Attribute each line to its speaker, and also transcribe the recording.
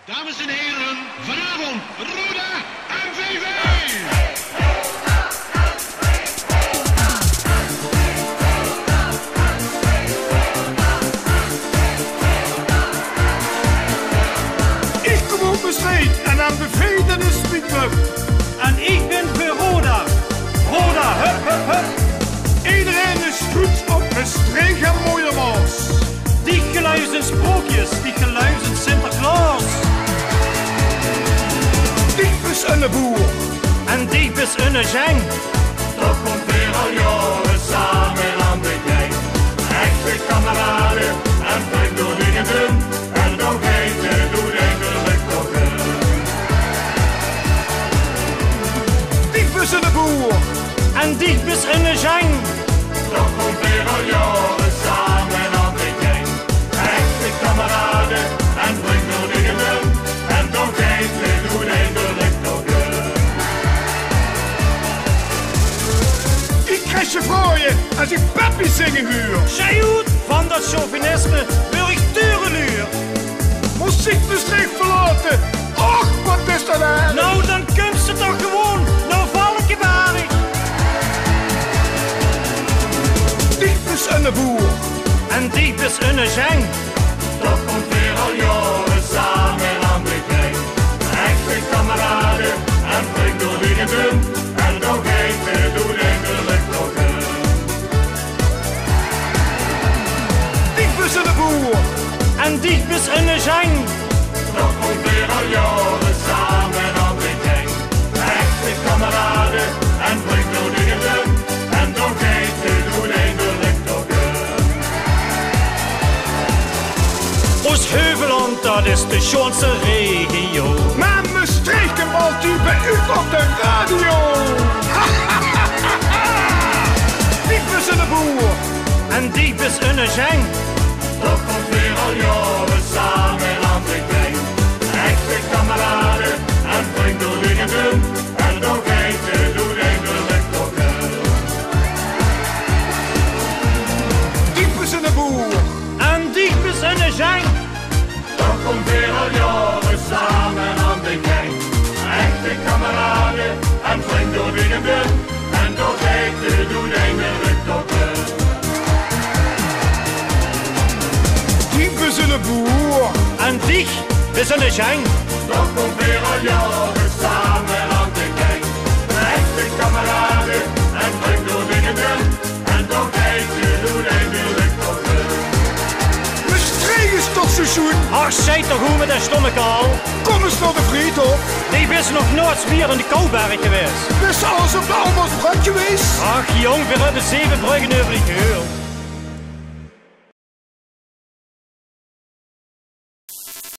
Speaker 1: Dames en heren, vanavond Roda MVV!
Speaker 2: Ik kom op mijn zweet en aan bevelen is mijn club.
Speaker 3: En ik ben voor Roda. Roda, hup, hup, hup.
Speaker 2: Iedereen is goed op mijn streek en mooie maas.
Speaker 3: Die geluid zijn sprookjes, die geluid zijn Sinterklaas.
Speaker 2: Diep is een boer.
Speaker 3: En diep is een zeng.
Speaker 4: Toch komt weer al jaren samen aan de gang. Echte kameraden en brengt door dingen dun. En nog eten doet eindelijk toch
Speaker 2: Diep is een boer.
Speaker 3: En diep is een zeng.
Speaker 4: Toch komt weer al jaren samen aan de gang. Echte kameraden en brengt door dingen dun. En nog eten doet eindelijk toch
Speaker 2: Ik krijg je vrooien als ik Peppy zingen huur.
Speaker 3: Sjoerd, van dat chauvinisme wil ik tureluur.
Speaker 2: Muziek de streek verlaten. Och, wat is dat eigenlijk?
Speaker 3: Nou, dan kunt ze toch gewoon naar Valkenberg.
Speaker 2: Diep is een boer.
Speaker 3: En diep is een zeng.
Speaker 4: Toch komt weer al jaren samen aan de gang. Echte kameraden en brengt door dingen dun. En nog eten doet eindelijk toch
Speaker 2: Diep is een boer.
Speaker 3: En diep is een zeng.
Speaker 4: Toch komt weer al jaren samen aan de gang. Echte kameraden en brengt door dingen dun. En nog eten doet eindelijk toch
Speaker 3: Ons Heuveland, dat is de schoonste regio.
Speaker 2: Maar mijn streken valt u bij u op de radio. Diep is een boer.
Speaker 3: En diep is een zeng.
Speaker 4: Toch komt weer al jaren samen aan de gang. Echte kameraden en brengt door dingen dun. En nog eten doet eindelijk toch
Speaker 2: Diep is een boer.
Speaker 3: En diep is een zeng.
Speaker 4: Toch komt weer al jaren samen aan de gang. Echte kameraden en brengt door dingen dun. En nog eten doet eindelijk toch
Speaker 2: Diep is een boer.
Speaker 3: En diep is een zeng.
Speaker 4: Toch komt weer al jaren samen aan de gang. Echte kameraden en brengt door dingen dun. En nog eten doet eindelijk toch
Speaker 2: Mijn streek is toch zo zoet.
Speaker 3: Ach, zij toch hoe met een stomme kaal.
Speaker 2: Kom eens naar de Friedhof.
Speaker 3: Die is nog nooit meer in de Kouberg geweest.
Speaker 2: Best alles op de Almersbrug geweest.
Speaker 3: Ach jong, we hebben 7 bruggen over die geul.